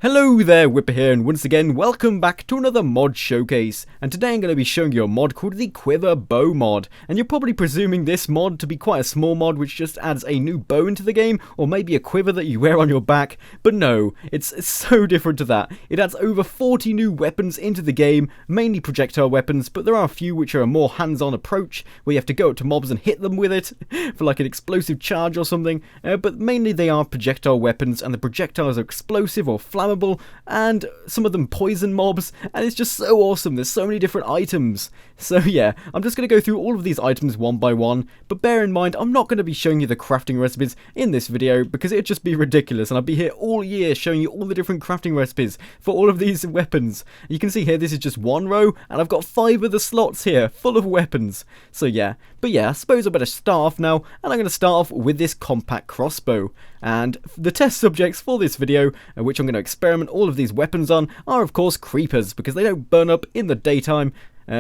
Hello there, Wipper here, and once again, welcome back to another mod showcase. And today I'm going to be showing you a mod called the Quiver Bow mod. And you're probably presuming this mod to be quite a small mod which just adds a new bow into the game, or maybe a quiver that you wear on your back. But no, it's so different to that. It adds over 40 new weapons into the game, mainly projectile weapons, but there are a few which are a more hands-on approach, where you have to go up to mobs and hit them with it, for like an explosive charge or something. But mainly they are projectile weapons, and the projectiles are explosive or flammable, and some of them poison mobs, and it's just so awesome. There's so many different items. So yeah, I'm just going to go through all of these items one by one, but bear in mind I'm not going to be showing you the crafting recipes in this video because it'd just be ridiculous, and I'd be here all year showing you all the different crafting recipes for all of these weapons. You can see here this is just one row, and I've got 5 of the slots here full of weapons. So yeah, but yeah, I suppose I better start off now, and I'm going to start off with this compact crossbow. And the test subjects for this video, which I'm going to experiment all of these weapons on, are of course creepers, because they don't burn up in the daytime.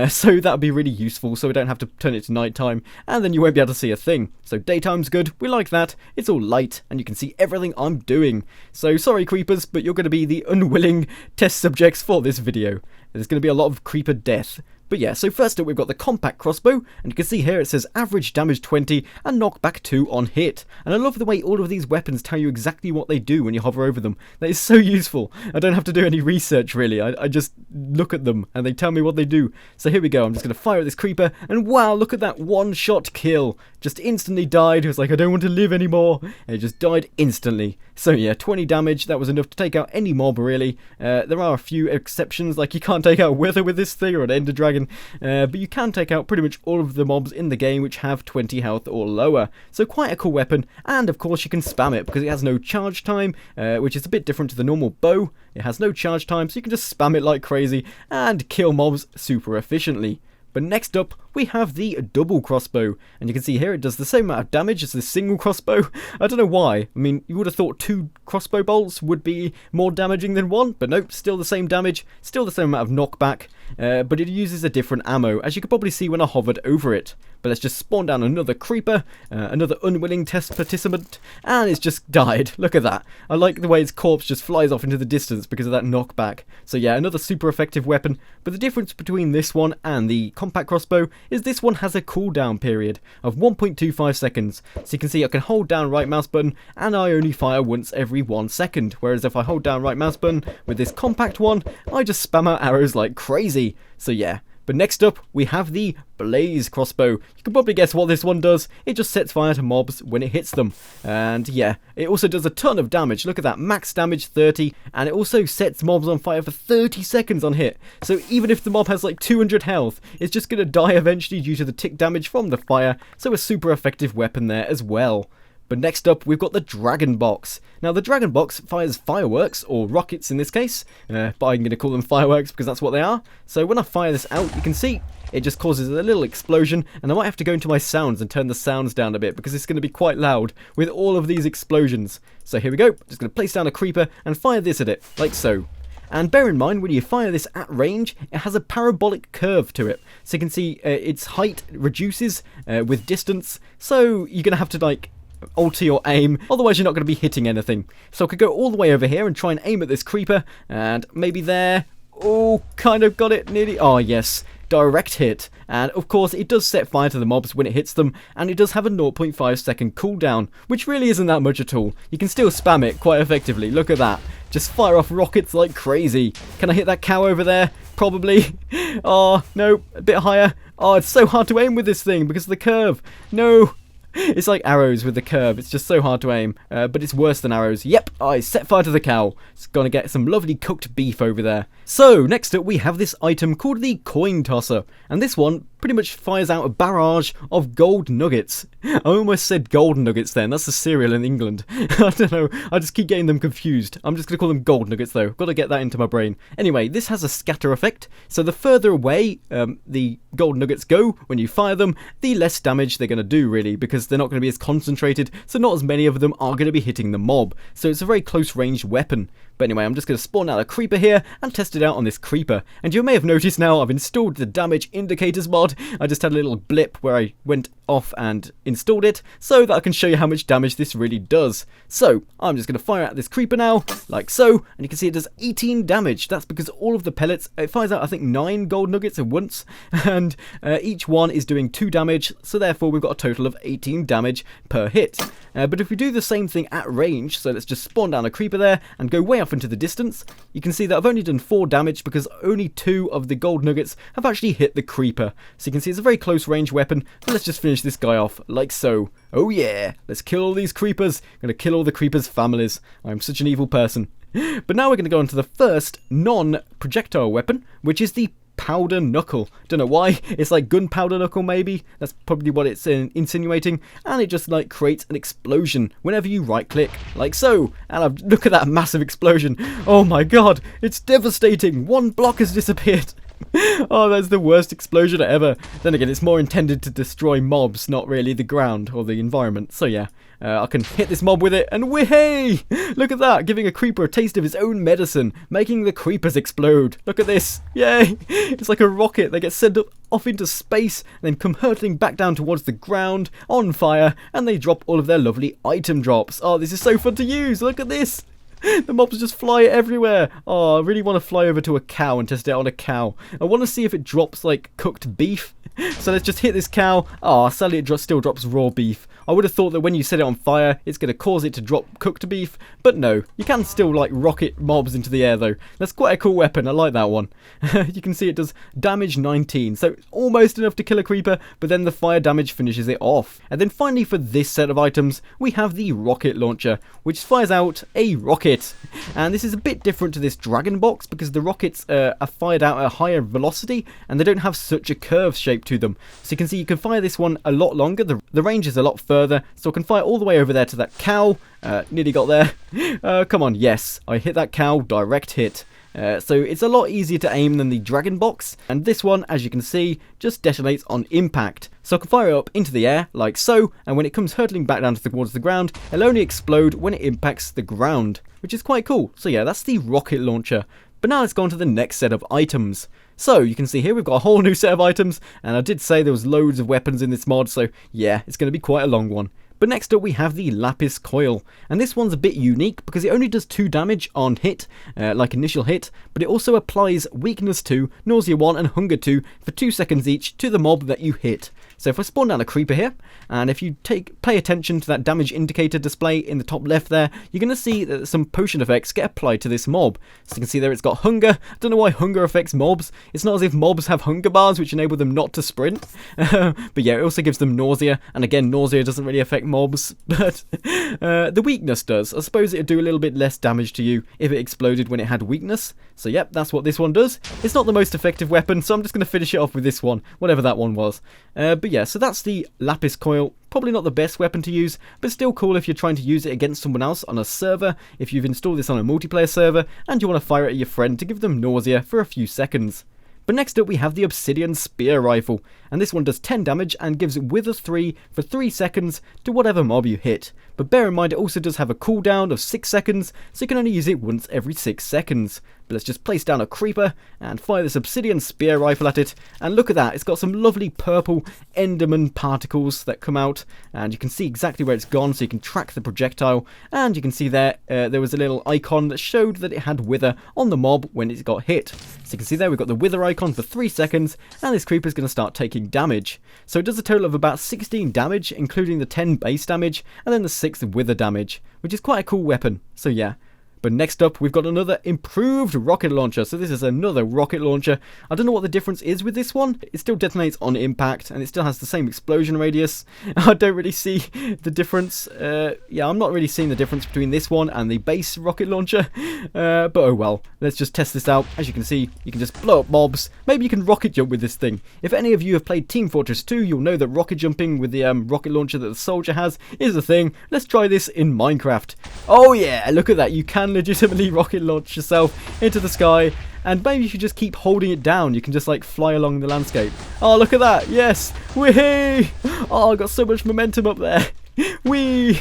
So that would be really useful, so we don't have to turn it to nighttime, and then you won't be able to see a thing. So daytime's good, we like that, it's all light, and you can see everything I'm doing. So sorry creepers, but you're going to be the unwilling test subjects for this video. There's going to be a lot of creeper death. But yeah, so first up we've got the compact crossbow, and you can see here it says average damage 20 and knockback 2 on hit. And I love the way all of these weapons tell you exactly what they do when you hover over them. That is so useful. I don't have to do any research really, I just look at them and they tell me what they do. So here we go, I'm just going to fire at this creeper, and wow, look at that one-shot kill. Just instantly died. It was like, I don't want to live anymore, and it just died instantly. So yeah, 20 damage, that was enough to take out any mob really. There are a few exceptions, like you can't take out Wither with this thing, or an Ender Dragon, but you can take out pretty much all of the mobs in the game which have 20 health or lower. So quite a cool weapon, and of course you can spam it because it has no charge time, which is a bit different to the normal bow. It has no charge time, so you can just spam it like crazy and kill mobs super efficiently. But next up, we have the double crossbow, and you can see here it does the same amount of damage as the single crossbow. I don't know why. I mean, you would have thought 2 crossbow bolts would be more damaging than 1, but nope, still the same damage, still the same amount of knockback, but it uses a different ammo, as you could probably see when I hovered over it. But let's just spawn down another creeper, another unwilling test participant, and it's just died. Look at that. I like the way its corpse just flies off into the distance because of that knockback. So yeah, another super effective weapon, but the difference between this one and the compact crossbow is this one has a cooldown period of 1.25 seconds. So you can see I can hold down right mouse button and I only fire once every 1 second, whereas if I hold down right mouse button with this compact one, I just spam out arrows like crazy. So yeah. But next up, we have the Blaze crossbow. You can probably guess what this one does. It just sets fire to mobs when it hits them. And yeah, it also does a ton of damage. Look at that, max damage 30. And it also sets mobs on fire for 30 seconds on hit. So even if the mob has like 200 health, it's just going to die eventually due to the tick damage from the fire. So a super effective weapon there as well. But next up, we've got the Dragon Box. Now, the Dragon Box fires fireworks, or rockets in this case, but I'm going to call them fireworks because that's what they are. So when I fire this out, you can see it just causes a little explosion, and I might have to go into my sounds and turn the sounds down a bit because it's going to be quite loud with all of these explosions. So here we go, just going to place down a creeper and fire this at it, like so. And bear in mind, when you fire this at range, it has a parabolic curve to it. So you can see its height reduces with distance, so you're going to have to like alter your aim, otherwise you're not going to be hitting anything. So I could go all the way over here and try and aim at this creeper, and maybe there. Oh, kind of got it nearly. Oh yes, direct hit. And of course it does set fire to the mobs when it hits them, and it does have a 0.5 second cooldown, which really isn't that much at all. You can still spam it quite effectively. Look at that, just fire off rockets like crazy. Can I hit that cow over there? Probably. Oh no, a bit higher. Oh, it's so hard to aim with this thing because of the curve. No. It's like arrows with the curve. It's just so hard to aim, but it's worse than arrows. Yep, I set fire to the cow. It's gonna get some lovely cooked beef over there. So next up we have this item called the Coin Tosser, and this one pretty much fires out a barrage of gold nuggets. I almost said gold nuggets then. That's a cereal in England. I don't know. I just keep getting them confused. I'm just going to call them gold nuggets though. Got to get that into my brain. Anyway, this has a scatter effect. So the further away the gold nuggets go when you fire them, the less damage they're going to do really, because they're not going to be as concentrated. So not as many of them are going to be hitting the mob. So it's a very close range weapon. But anyway, I'm just going to spawn out a creeper here and test it out on this creeper. And you may have noticed now I've installed the damage indicators mod. I just had a little blip where I went off and installed it so that I can show you how much damage this really does. So I'm just going to fire at this creeper now, like so, and you can see it does 18 damage. That's because all of the pellets, it fires out I think 9 gold nuggets at once, and each one is doing 2 damage, so therefore we've got a total of 18 damage per hit. But if we do the same thing at range, so let's just spawn down a creeper there and go way off into the distance, you can see that I've only done 4 damage because only 2 of the gold nuggets have actually hit the creeper. So you can see it's a very close range weapon, and let's just finish this guy off like so. Oh yeah, let's kill all these creepers. I'm going to kill all the creepers' families. I'm such an evil person. But now we're going to go on to the first non-projectile weapon, which is the powder knuckle. Don't know why, it's like gunpowder knuckle maybe, that's probably what it's insinuating, and it just like creates an explosion whenever you right click, like so, and look at that massive explosion. Oh my god, it's devastating. 1 block has disappeared. Oh, that's the worst explosion ever. Then again, it's more intended to destroy mobs, not really the ground or the environment. So yeah, I can hit this mob with it, and whee! Look at that, giving a creeper a taste of his own medicine, making the creepers explode. Look at this, yay! It's like a rocket. They get sent off into space, and then come hurtling back down towards the ground, on fire, and they drop all of their lovely item drops. Oh, this is so fun to use. Look at this. The mobs just fly everywhere. Oh, I really want to fly over to a cow and test it out on a cow. I want to see if it drops like cooked beef. So let's just hit this cow. Oh, sadly it still drops raw beef. I would have thought that when you set it on fire, it's going to cause it to drop cooked beef. But no, you can still like rocket mobs into the air though. That's quite a cool weapon. I like that one. You can see it does damage 19. So almost enough to kill a creeper, but then the fire damage finishes it off. And then finally for this set of items, we have the rocket launcher, which fires out a rocket. And this is a bit different to this dragon box because the rockets are fired out at a higher velocity and they don't have such a curved shape to them. So you can see you can fire this one a lot longer. The range is a lot further, so I can fire all the way over there to that cow. Nearly got there. Come on, yes, I hit that cow, direct hit. So it's a lot easier to aim than the dragon box, and this one, as you can see, just detonates on impact. So I can fire it up into the air, like so, and when it comes hurtling back down towards the ground, it'll only explode when it impacts the ground, which is quite cool. So yeah, that's the rocket launcher. But now let's go on to the next set of items. So you can see here we've got a whole new set of items, and I did say there was loads of weapons in this mod, so yeah, it's going to be quite a long one. But next up we have the Lapis Coil, and this one's a bit unique because it only does 2 damage on hit, like initial hit, but it also applies Weakness 2, Nausea 1 and Hunger 2 for 2 seconds each to the mob that you hit. So if I spawn down a creeper here, and if you pay attention to that damage indicator display in the top left there, you're going to see that some potion effects get applied to this mob. So you can see there it's got hunger. I don't know why hunger affects mobs. It's not as if mobs have hunger bars which enable them not to sprint. But yeah, it also gives them nausea, and again, nausea doesn't really affect mobs, but the weakness does. I suppose it would do a little bit less damage to you if it exploded when it had weakness. So yep, that's what this one does. It's not the most effective weapon, so I'm just going to finish it off with this one, whatever that one was. But yeah, so that's the Lapis Coil. Probably not the best weapon to use, but still cool if you're trying to use it against someone else on a server, if you've installed this on a multiplayer server, and you want to fire it at your friend to give them nausea for a few seconds. But next up we have the Obsidian Spear Rifle, and this one does 10 damage and gives Wither 3 for 3 seconds to whatever mob you hit. But bear in mind it also does have a cooldown of 6 seconds, so you can only use it once every 6 seconds. But let's just place down a creeper and fire this Obsidian Spear Rifle at it, and look at that, it's got some lovely purple Enderman particles that come out, and you can see exactly where it's gone, so you can track the projectile, and you can see there was a little icon that showed that it had Wither on the mob when it got hit. So you can see there we've got the Wither icon for 3 seconds, and this creeper is going to start taking damage. So it does a total of about 16 damage, including the 10 base damage, and then the 6 Wither damage, which is quite a cool weapon, so yeah. But next up, we've got another improved rocket launcher. So this is another rocket launcher. I don't know what the difference is with this one. It still detonates on impact, and it still has the same explosion radius. I don't really see the difference. Yeah, I'm not really seeing the difference between this one and the base rocket launcher. But oh well, let's just test this out. As you can see, you can just blow up mobs. Maybe you can rocket jump with this thing. If any of you have played Team Fortress 2, you'll know that rocket jumping with the rocket launcher that the soldier has is a thing. Let's try this in Minecraft. Oh yeah, look at that. You can legitimately rocket launch yourself into the sky, and maybe if you just keep holding it down, you can just like fly along the landscape. Oh, look at that. Yes. Whee! Oh, I got so much momentum up there. Whee!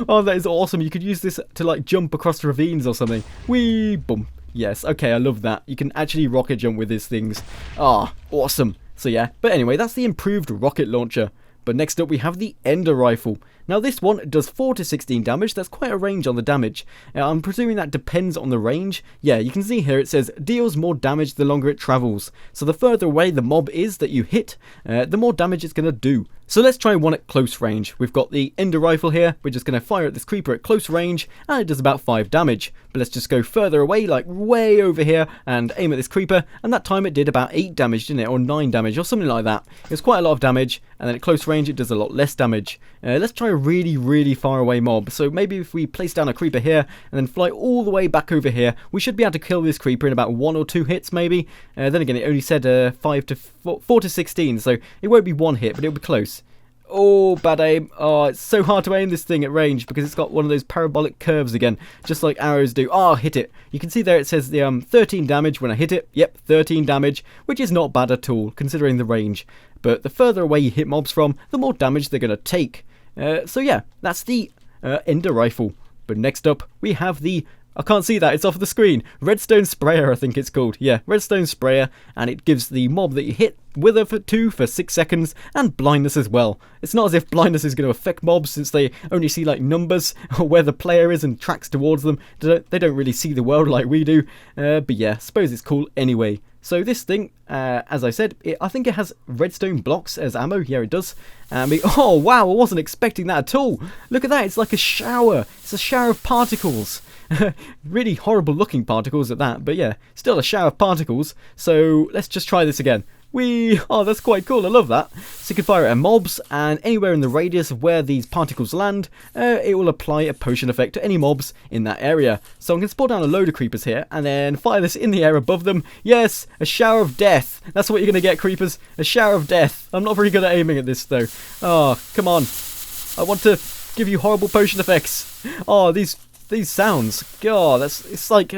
Oh, that is awesome. You could use this to like jump across ravines or something. Whee! Boom. Yes, okay, I love that. You can actually rocket jump with these things. Ah, awesome. So yeah, but anyway, that's the improved rocket launcher. But next up we have the Ender Rifle. Now this one does 4 to 16 damage, that's quite a range on the damage. I'm presuming that depends on the range. Yeah, you can see here it says deals more damage the longer it travels. So the further away the mob is that you hit, the more damage it's going to do. So let's try one at close range. We've got the Ender Rifle here, we're just going to fire at this creeper at close range, and it does about 5 damage. But let's just go further away, like way over here, and aim at this creeper, and that time it did about 8 damage, didn't it? Or 9 damage, or something like that. It was quite a lot of damage, and then at close range it does a lot less damage. Let's try a really far away mob. So maybe if we place down a creeper here, and then fly all the way back over here, we should be able to kill this creeper in about 1 or 2 hits maybe. Then again, it only said 4 to 16, so it won't be 1 hit, but it'll be close. Oh, bad aim. Oh, it's so hard to aim this thing at range because it's got one of those parabolic curves again, just like arrows do. Oh, hit it. You can see there it says the 13 damage when I hit it. Yep, 13 damage, which is not bad at all considering the range. But the further away you hit mobs from, the more damage they're going to take. So yeah, that's the Ender Rifle. But next up, we have the... I can't see that, it's off the screen. Redstone Sprayer, I think it's called. Yeah, Redstone Sprayer, and it gives the mob that you hit Wither for 2 for 6 seconds, and blindness as well. It's not as if blindness is going to affect mobs since they only see like numbers or where the player is and tracks towards them. They don't really see the world like we do. But yeah, suppose it's cool anyway. So this thing, as I said, I think it has redstone blocks as ammo. Yeah, it does. Oh wow, I wasn't expecting that at all. Look at that, it's like a shower. It's a shower of particles. Really horrible looking particles at that, but yeah, still a shower of particles. So let's just try this again. Oh, that's quite cool, I love that. So you can fire it at mobs, and anywhere in the radius of where these particles land, it will apply a potion effect to any mobs in that area. So I'm going to spawn down a load of creepers here, and then fire this in the air above them. Yes, a shower of death. That's what you're going to get, creepers. A shower of death. I'm not very good at aiming at this, though. Oh, come on. I want to give you horrible potion effects. Oh, these sounds, God, it's like,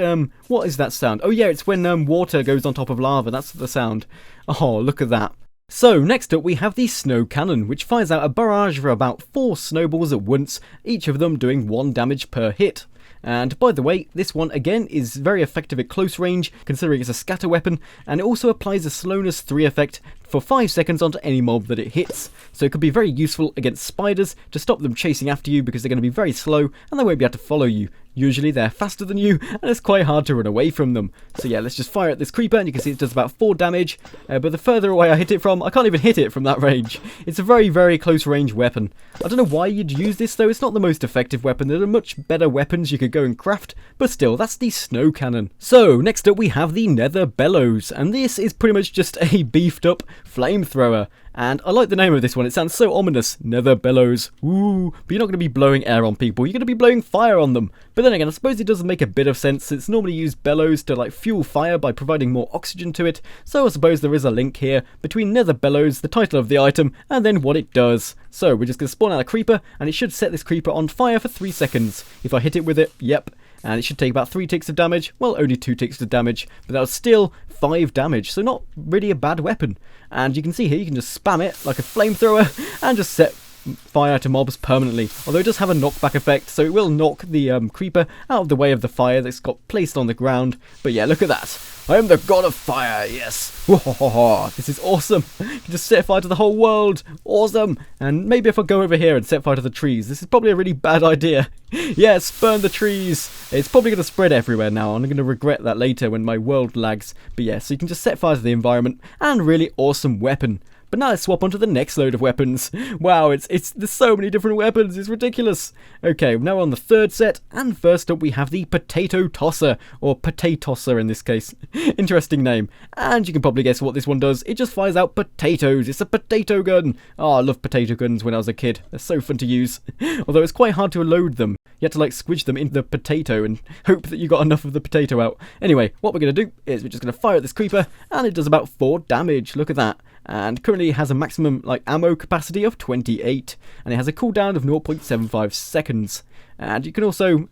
what is that sound? Oh yeah, it's when water goes on top of lava, that's the sound. Oh, look at that. So, next up we have the Snow Cannon, which fires out a barrage of about 4 snowballs at once, each of them doing 1 damage per hit. And by the way, this one again is very effective at close range, considering it's a scatter weapon, and it also applies a slowness 3 effect for 5 seconds onto any mob that it hits. So it could be very useful against spiders to stop them chasing after you because they're going to be very slow and they won't be able to follow you. Usually they're faster than you and it's quite hard to run away from them. So yeah, let's just fire at this creeper and you can see it does about 4 damage. But the further away I hit it from, I can't even hit it from that range. It's a very close range weapon. I don't know why you'd use this though, it's not the most effective weapon. There are much better weapons you could go and craft, but still, that's the Snow Cannon. So next up we have the Nether Bellows, and this is pretty much just a beefed up flamethrower. And I like the name of this one, it sounds so ominous, Nether Bellows, ooh, but you're not going to be blowing air on people, you're going to be blowing fire on them. But then again, I suppose it does make a bit of sense, it's normally used bellows to like fuel fire by providing more oxygen to it, so I suppose there is a link here between Nether Bellows, the title of the item, and then what it does. So we're just going to spawn out a creeper, and it should set this creeper on fire for 3 seconds. If I hit it with it, yep. And it should take about 3 ticks of damage. Well, only 2 ticks of damage, but that was still 5 damage, so not really a bad weapon. And you can see here, you can just spam it like a flamethrower and just set fire to mobs permanently. Although it does have a knockback effect, so it will knock the creeper out of the way of the fire that's got placed on the ground. But yeah, look at that. I am the god of fire, yes. This is awesome. You can just set fire to the whole world. Awesome. And maybe if I go over here and set fire to the trees, this is probably a really bad idea. Yes, burn the trees. It's probably going to spread everywhere now. I'm going to regret that later when my world lags. But yeah, so you can just set fire to the environment, and really awesome weapon. But now let's swap on to the next load of weapons. Wow, there's so many different weapons, it's ridiculous. Okay, now on the 3rd set, and first up we have the Potato Tosser, or Potatosser in this case. Interesting name. And you can probably guess what this one does. It just fires out potatoes. It's a potato gun. Oh, I loved potato guns when I was a kid. They're so fun to use. Although it's quite hard to load them. You had to like squidge them into the potato and hope that you got enough of the potato out. Anyway, what we're going to do is we're just going to fire at this creeper, and it does about 4 damage. Look at that. And currently it has a maximum like ammo capacity of 28, and it has a cooldown of 0.75 seconds. And you can also,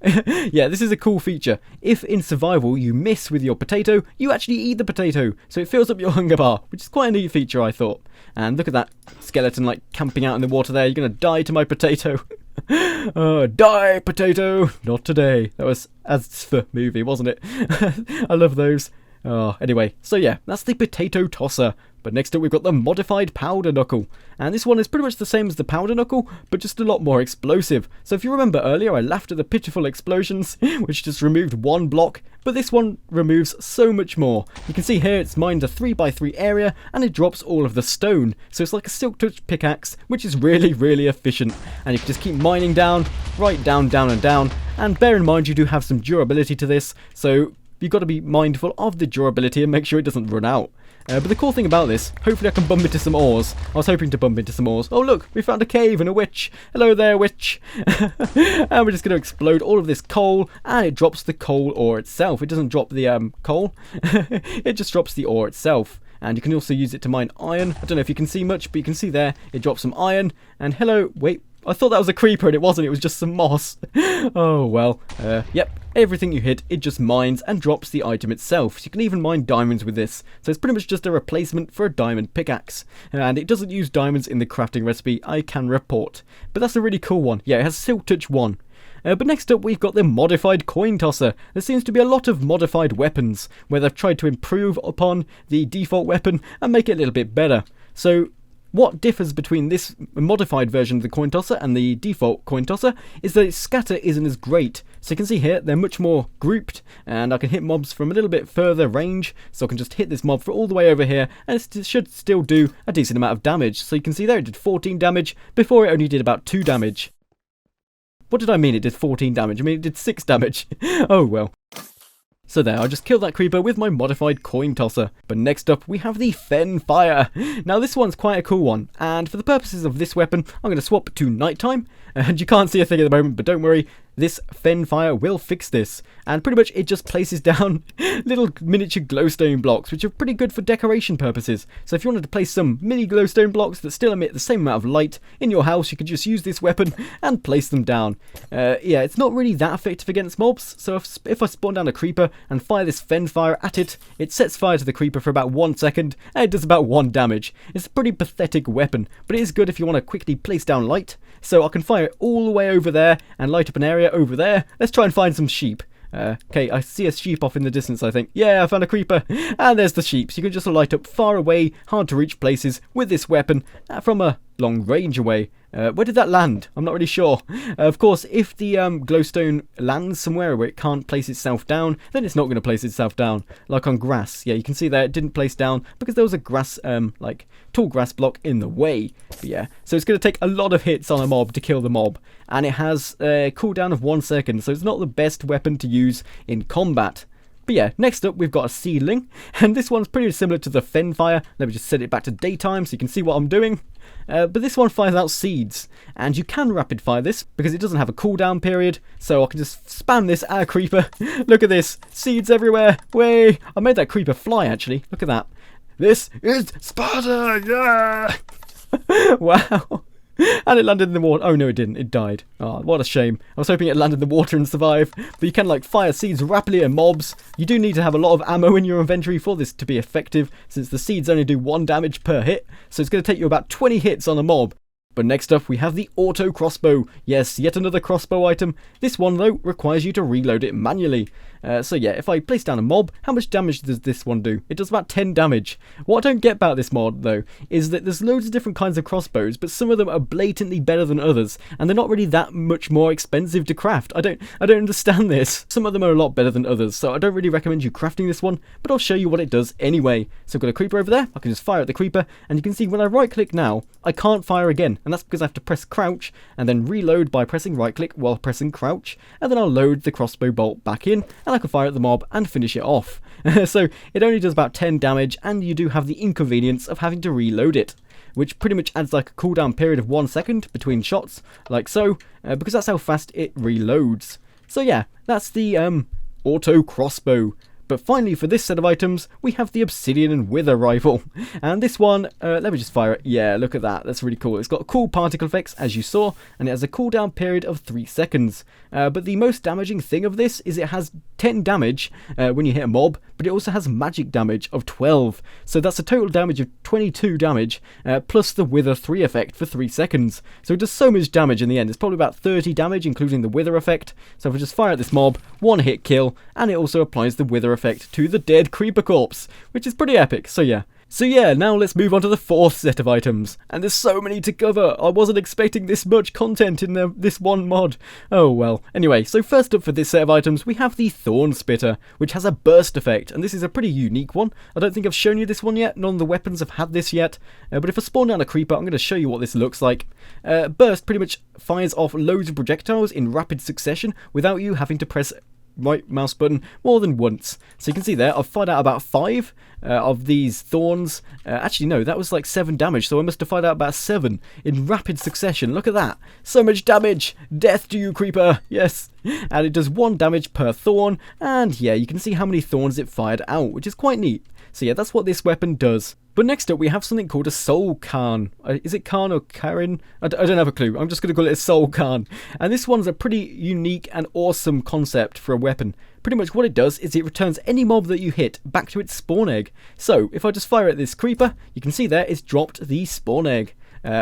yeah, this is a cool feature. If in survival you miss with your potato, you actually eat the potato, so it fills up your hunger bar, which is quite a neat feature, I thought. And look at that skeleton like camping out in the water there. You're going to die to my potato. Die, potato! Not today. That was as for movie, wasn't it? I love those. Anyway, so yeah, that's the potato tosser. But next up we've got the modified powder knuckle. And this one is pretty much the same as the powder knuckle, but just a lot more explosive. So if you remember earlier, I laughed at the pitiful explosions, which just removed one block. But this one removes so much more. You can see here it's mined a 3x3 area, and it drops all of the stone. So it's like a silk touch pickaxe, which is really, really efficient. And you can just keep mining down, right down, down and down. And bear in mind you do have some durability to this, so you've got to be mindful of the durability and make sure it doesn't run out. But the cool thing about this, hopefully I can bump into some ores. I was hoping to bump into some ores. Oh look, we found a cave and a witch. Hello there, witch. And we're just going to explode all of this coal, and it drops the coal ore itself. It doesn't drop the coal, it just drops the ore itself. And you can also use it to mine iron. I don't know if you can see much, but you can see there, it drops some iron. And hello, wait, I thought that was a creeper and it wasn't, it was just some moss. Oh well, yep. Everything you hit, it just mines and drops the item itself. So you can even mine diamonds with this. So it's pretty much just a replacement for a diamond pickaxe. And it doesn't use diamonds in the crafting recipe, I can report. But that's a really cool one. Yeah, it has Silk Touch 1. But next up we've got the modified coin tosser. There seems to be a lot of modified weapons where they've tried to improve upon the default weapon and make it a little bit better. So what differs between this modified version of the coin tosser and the default coin tosser is that its scatter isn't as great. So you can see here, they're much more grouped, and I can hit mobs from a little bit further range, so I can just hit this mob for all the way over here, and it should still do a decent amount of damage. So you can see there, it did 14 damage, before it only did about 2 damage. What did I mean it did 14 damage? I mean it did 6 damage. Oh well. So there, I just killed that creeper with my modified coin tosser. But next up, we have the Fen Fire. Now this one's quite a cool one, and for the purposes of this weapon, I'm going to swap to nighttime. And you can't see a thing at the moment, but don't worry, this Fen Fire will fix this. And pretty much it just places down little miniature glowstone blocks, which are pretty good for decoration purposes. So if you wanted to place some mini glowstone blocks that still emit the same amount of light in your house, you could just use this weapon and place them down. Yeah, it's not really that effective against mobs, so if I spawn down a creeper and fire this Fen Fire at it, it sets fire to the creeper for about 1 second, and it does about 1 damage. It's a pretty pathetic weapon, but it is good if you want to quickly place down light. So I can fire it all the way over there and light up an area over there. Let's try and find some sheep. Okay, I see a sheep off in the distance, I think. Yeah, I found a creeper. And there's the sheep. So you can just light up far away, hard to reach places with this weapon from a long range away. Where did that land? I'm not really sure. Of course, if the glowstone lands somewhere where it can't place itself down, then it's not going to place itself down. Like on grass. Yeah, you can see there it didn't place down because there was a grass, like, tall grass block in the way. But yeah, so it's going to take a lot of hits on a mob to kill the mob. And it has a cooldown of 1 second, so it's not the best weapon to use in combat. But yeah, next up we've got a seedling, and this one's pretty similar to the Fen Fire. Let me just set it back to daytime so you can see what I'm doing. But this one fires out seeds, and you can rapid fire this because it doesn't have a cooldown period, so I can just spam this at a creeper. Look at this, seeds everywhere. Way! I made that creeper fly actually, look at that. This is Sparta, yeah! Wow. And it landed in the water. Oh no, it didn't. It died. Oh, what a shame. I was hoping it landed in the water and survive. But you can like fire seeds rapidly at mobs. You do need to have a lot of ammo in your inventory for this to be effective, since the seeds only do 1 damage per hit. So it's going to take you about 20 hits on a mob. But next up we have the auto crossbow. Yes, yet another crossbow item. This one though requires you to reload it manually. So yeah, if I place down a mob, how much damage does this one do? It does about 10 damage. What I don't get about this mod though is that there's loads of different kinds of crossbows, but some of them are blatantly better than others, and they're not really that much more expensive to craft. I don't understand this. Some of them are a lot better than others, so I don't really recommend you crafting this one, but I'll show you what it does anyway. So I've got a creeper over there. I can just fire at the creeper, and you can see when I right click now, I can't fire again, and that's because I have to press crouch and then reload by pressing right click while pressing crouch, and then I'll load the crossbow bolt back in, and I can fire at the mob and finish it off. So it only does about 10 damage, and you do have the inconvenience of having to reload it, which pretty much adds like a cooldown period of 1 second between shots, like so, because that's how fast it reloads. So yeah, that's the auto crossbow. But finally, for this set of items, we have the Obsidian and Wither Rifle. And this one, let me just fire it. Yeah, look at that. That's really cool. It's got cool particle effects, as you saw, and it has a cooldown period of 3 seconds. But the most damaging thing of this is it has 10 damage when you hit a mob, but it also has magic damage of 12. So that's a total damage of 22 damage, plus the Wither 3 effect for 3 seconds. So it does so much damage in the end. It's probably about 30 damage, including the Wither effect. So if I just fire at this mob, 1 hit kill, and it also applies the Wither effect to the dead creeper corpse, which is pretty epic. So yeah, now let's move on to the 4th set of items. And there's so many to cover. I wasn't expecting this much content in this one mod. Oh well. Anyway, so first up for this set of items, we have the Thorn Spitter, which has a burst effect. And this is a pretty unique one. I don't think I've shown you this one yet. None of the weapons have had this yet. But if I spawn down a creeper, I'm going to show you what this looks like. Burst pretty much fires off loads of projectiles in rapid succession without you having to press right mouse button more than once. So you can see there, I've fired out about 5 of these thorns. Actually no, that was like 7 damage, so I must have fired out about 7 in rapid succession. Look at that, so much damage. Death to you, creeper. Yes. And it does 1 damage per thorn, and yeah, you can see how many thorns it fired out, which is quite neat. So yeah, that's what this weapon does. But next up we have something called a Soul Khan. Is it Khan or Karin? I don't have a clue. I'm just going to call it a Soul Khan. And this one's a pretty unique and awesome concept for a weapon. Pretty much what it does is it returns any mob that you hit back to its spawn egg. So if I just fire at this creeper, you can see there it's dropped the spawn egg.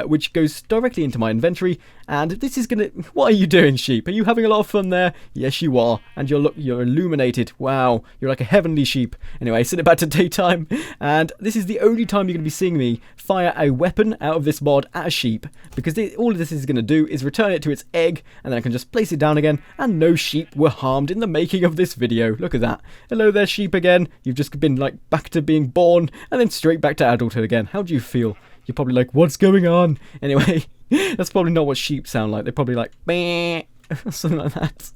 Which goes directly into my inventory, and this is gonna... What are you doing, sheep? Are you having a lot of fun there? Yes, you are, and you're illuminated. Wow, you're like a heavenly sheep. Anyway, send it back to daytime, and this is the only time you're gonna be seeing me fire a weapon out of this mod at a sheep, because all of this is gonna do is return it to its egg, and then I can just place it down again, and no sheep were harmed in the making of this video. Look at that. Hello there, sheep again. You've just been like back to being born, and then straight back to adulthood again. How do you feel? You're probably like, what's going on? Anyway, that's probably not what sheep sound like. They're probably like, meh, something like that.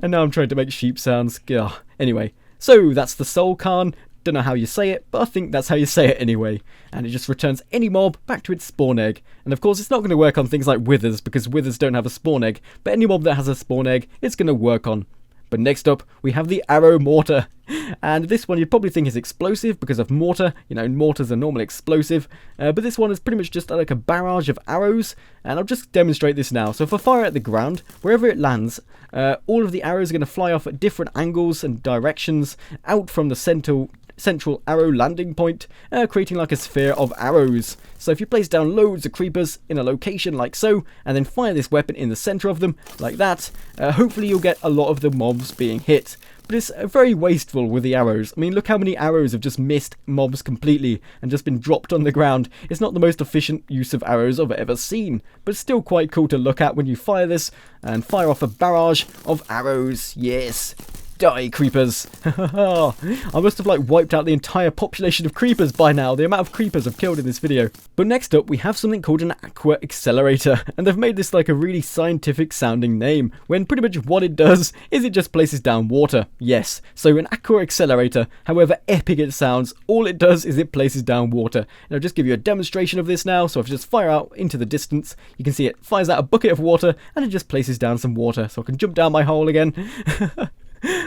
And now I'm trying to make sheep sounds. Ugh. Anyway, so that's the Soul Khan. Don't know how you say it, but I think that's how you say it anyway. And it just returns any mob back to its spawn egg. And of course, it's not going to work on things like withers, because withers don't have a spawn egg. But any mob that has a spawn egg, it's going to work on. But next up, we have the Arrow Mortar. And this one you'd probably think is explosive because of mortar. You know, mortars are normally explosive. But this one is pretty much just like a barrage of arrows. And I'll just demonstrate this now. So if I fire at the ground, wherever it lands, all of the arrows are going to fly off at different angles and directions out from the central arrow landing point, creating like a sphere of arrows. So if you place down loads of creepers in a location like so, and then fire this weapon in the center of them like that, hopefully you'll get a lot of the mobs being hit. But it's very wasteful with the arrows. I mean, look how many arrows have just missed mobs completely and just been dropped on the ground. It's not the most efficient use of arrows I've ever seen, but it's still quite cool to look at when you fire this and fire off a barrage of arrows. Yes. Die, creepers. I must have like wiped out the entire population of creepers by now, the amount of creepers I've killed in this video. But next up we have something called an Aqua Accelerator, and they've made this like a really scientific sounding name, when pretty much what it does is it just places down water. Yes, so an Aqua Accelerator, however epic it sounds, all it does is it places down water. And I'll just give you a demonstration of this now. So if I just fire out into the distance, you can see it fires out a bucket of water and it just places down some water, so I can jump down my hole again.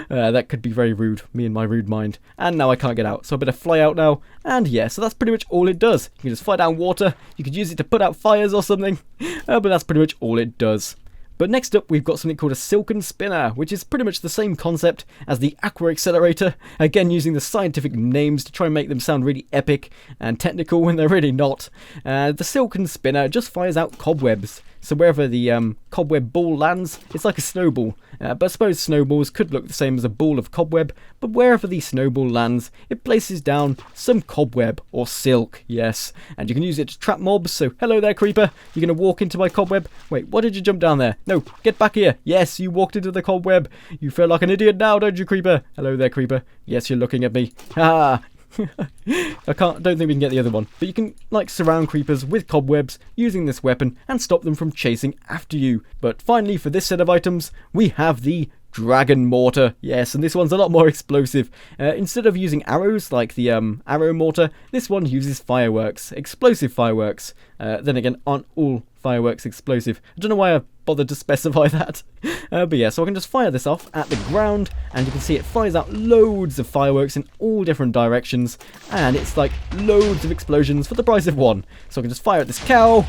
That could be very rude, me and my rude mind. And now I can't get out, so I better fly out now. And yeah, so that's pretty much all it does. You can just fire down water, you could use it to put out fires or something, but that's pretty much all it does. But next up we've got something called a Silken Spinner, which is pretty much the same concept as the Aqua Accelerator, again using the scientific names to try and make them sound really epic and technical when they're really not. The Silken Spinner just fires out cobwebs. So wherever the cobweb ball lands, it's like a snowball. But I suppose snowballs could look the same as a ball of cobweb, but wherever the snowball lands, it places down some cobweb or silk, yes. And you can use it to trap mobs, so hello there, creeper. You're going to walk into my cobweb. Wait, why did you jump down there? No, get back here. Yes, you walked into the cobweb. You feel like an idiot now, don't you, creeper? Hello there, creeper. Yes, you're looking at me. Ha! don't think we can get the other one, but you can like surround creepers with cobwebs using this weapon and stop them from chasing after you. But finally, for this set of items, we have the Dragon Mortar. Yes, and this one's a lot more explosive. Instead of using arrows like the Arrow Mortar, this one uses fireworks, explosive fireworks. Then again, aren't all fireworks explosive? I don't know why I bothered to specify that. But yeah, so I can just fire this off at the ground, and you can see it fires out loads of fireworks in all different directions, and it's like loads of explosions for the price of one. So I can just fire at this cow,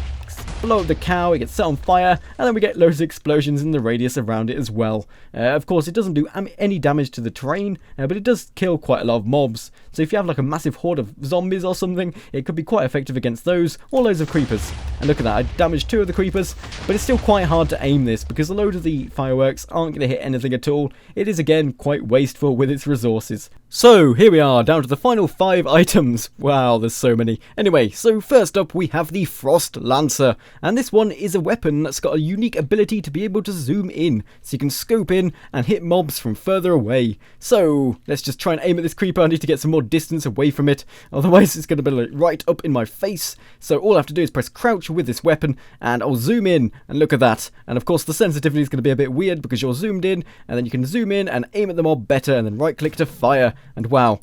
blow up the cow, it gets set on fire, and then we get loads of explosions in the radius around it as well. Of course, it doesn't do any damage to the terrain, but it does kill quite a lot of mobs. So if you have like a massive horde of zombies or something, it could be quite effective against those, or loads of creepers. And look at that, I damaged 2 of the creepers, but it's still quite hard to aim this, because a load of the fireworks aren't going to hit anything at all. It is again quite wasteful with its resources. So here we are, down to the final 5 items. Wow, there's so many. Anyway, so first up we have the Frost Lancer, and this one is a weapon that's got a unique ability to be able to zoom in, so you can scope in and hit mobs from further away. So let's just try and aim at this creeper. I need to get some more distance away from it, otherwise it's going to be like right up in my face. So all I have to do is press crouch with this weapon, and I'll zoom in, and look at that. And of course the sensitivity is going to be a bit weird because you're zoomed in, and then you can zoom in and aim at the mob better, and then right click to fire. And wow,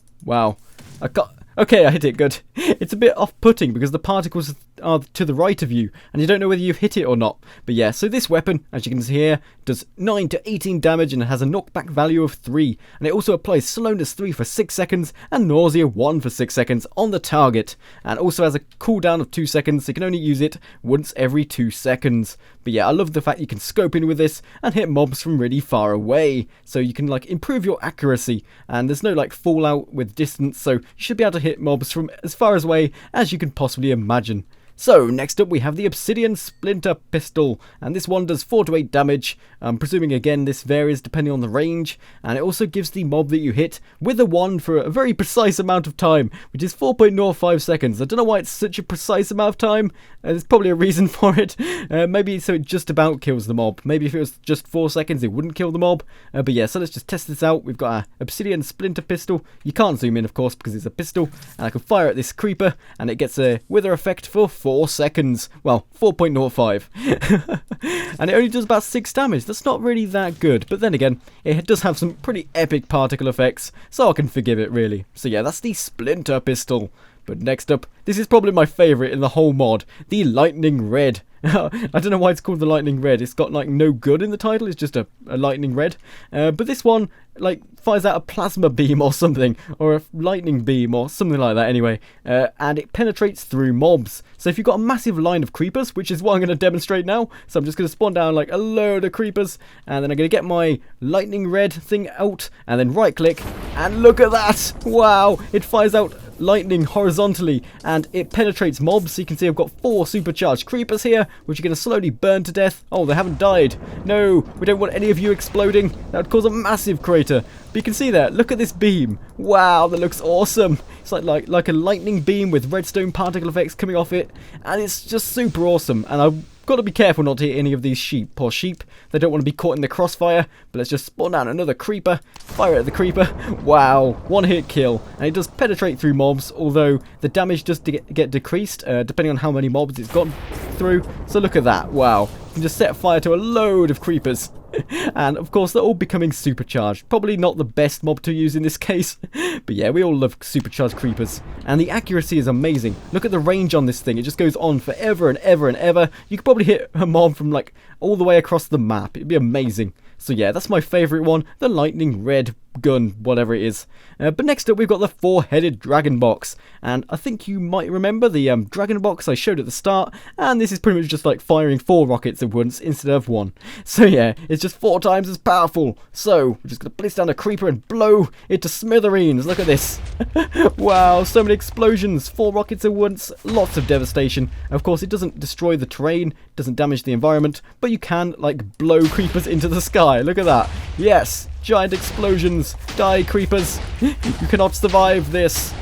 I got... Okay, I hit it, good. It's a bit off-putting because the particles are to the right of you, and you don't know whether you've hit it or not. But yeah, so this weapon, as you can see here, does 9 to 18 damage and it has a knockback value of 3. And it also applies slowness 3 for 6 seconds and nausea 1 for 6 seconds on the target. And also has a cooldown of 2 seconds, so you can only use it once every 2 seconds. But yeah, I love the fact you can scope in with this and hit mobs from really far away. So you can like improve your accuracy, and there's no like fallout with distance, so you should be able to hit mobs from as far away as you can possibly imagine. So next up we have the Obsidian Splinter Pistol, and this one does 4 to 8 damage. I'm presuming again this varies depending on the range, and it also gives the mob that you hit with a 1 for a very precise amount of time, which is 4.05 seconds. I don't know why it's such a precise amount of time. There's probably a reason for it. Maybe so it just about kills the mob. Maybe if it was just 4 seconds it wouldn't kill the mob. But yeah, so let's just test this out. We've got our Obsidian Splinter Pistol. You can't zoom in of course because it's a pistol, and I can fire at this creeper and it gets a wither effect for 4 seconds. Well, 4.05. And it only does about 6 damage. That's not really that good. But then again, it does have some pretty epic particle effects, so I can forgive it really. So yeah, that's the Splinter Pistol. But next up, this is probably my favourite in the whole mod, the Lightning Red. I don't know why it's called the Lightning Red. It's got like no good in the title, it's just a lightning red. But this one like fires out a plasma beam or something, or a lightning beam or something like that anyway. And it penetrates through mobs. So if you've got a massive line of creepers, which is what I'm going to demonstrate now, so I'm just going to spawn down like a load of creepers, and then I'm going to get my lightning red thing out, and then right click, and look at that! Wow, it fires out lightning horizontally and it penetrates mobs. So you can see I've got 4 supercharged creepers here, which are going to slowly burn to death. Oh, they haven't died. No, we don't want any of you exploding. That would cause a massive crater. But you can see there, look at this beam. Wow, that looks awesome. It's like a lightning beam with redstone particle effects coming off it, and it's just super awesome. And I've got to be careful not to hit any of these sheep. Poor sheep, they don't want to be caught in the crossfire. But let's just spawn down another creeper, fire at the creeper. Wow, 1 hit kill, and it does penetrate through mobs, although the damage does get decreased depending on how many mobs it's gone through. So look at that. Wow, you can just set fire to a load of creepers. And of course they're all becoming supercharged. Probably not the best mob to use in this case, but yeah, we all love supercharged creepers. And the accuracy is amazing. Look at the range on this thing. It just goes on forever and ever and ever. You could probably hit a mob from like all the way across the map. It'd be amazing. So yeah, that's my favourite one, the lightning red gun, whatever it is. But next up we've got the 4-headed dragon box, and I think you might remember the dragon box I showed at the start, and this is pretty much just like firing 4 rockets at once instead of 1. So yeah, it's just 4 times as powerful. So we're just going to place down a creeper and blow it to smithereens. Look at this. Wow, so many explosions, 4 rockets at once, lots of devastation. Of course it doesn't destroy the terrain, doesn't damage the environment, but you can like blow creepers into the sky. Look at that. Yes, giant explosions. Die, creepers. You cannot survive this.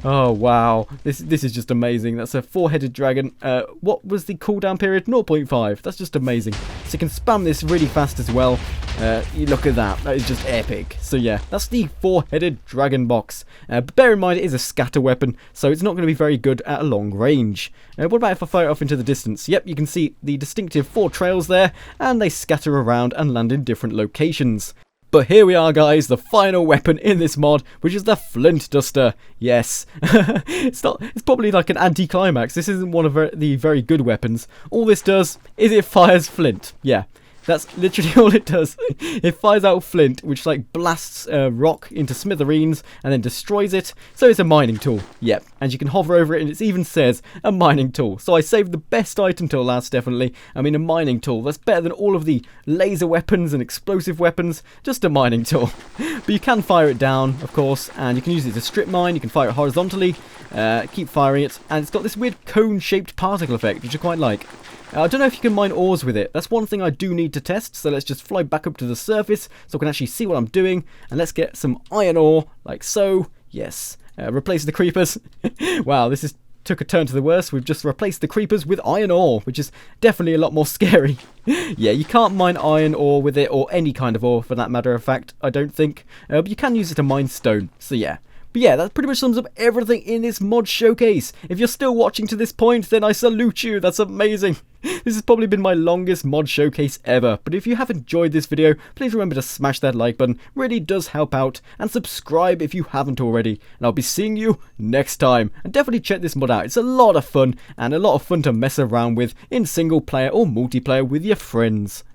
Oh wow, this is just amazing. That's a 4-headed dragon. What was the cooldown period? 0.5. That's just amazing. So you can spam this really fast as well. You look at that. That is just epic. So yeah, that's the 4-headed dragon box. But bear in mind it is a scatter weapon, so it's not going to be very good at a long range. What about if I fire it off into the distance? Yep, you can see the distinctive 4 trails there, and they scatter around and land in different locations. But here we are, guys, the final weapon in this mod, which is the Flint Duster. Yes, it's probably like an anti-climax. This isn't one of the very good weapons. All this does is it fires flint. Yeah, That's literally all it does. It fires out flint, which like blasts rock into smithereens and then destroys it. So it's a mining tool. Yep, and you can hover over it and it even says a mining tool. So I saved the best item till last, definitely. I mean, a mining tool. That's better than all of the laser weapons and explosive weapons. Just a mining tool. But you can fire it down, of course, and you can use it to strip mine. You can fire it horizontally, keep firing it, and it's got this weird cone-shaped particle effect, which I quite like. I don't know if you can mine ores with it. That's one thing I do need to test, so let's just fly back up to the surface so I can actually see what I'm doing, and let's get some iron ore, like so. Yes. Replace the creepers. Wow, this took a turn to the worse. We've just replaced the creepers with iron ore, which is definitely a lot more scary. Yeah, you can't mine iron ore with it, or any kind of ore for that matter of fact, I don't think. But you can use it to mine stone, so yeah. But yeah, that pretty much sums up everything in this mod showcase. If you're still watching to this point, then I salute you. That's amazing. This has probably been my longest mod showcase ever. But if you have enjoyed this video, please remember to smash that like button. It really does help out. And subscribe if you haven't already. And I'll be seeing you next time. And definitely check this mod out. It's a lot of fun, and a lot of fun to mess around with in single player or multiplayer with your friends.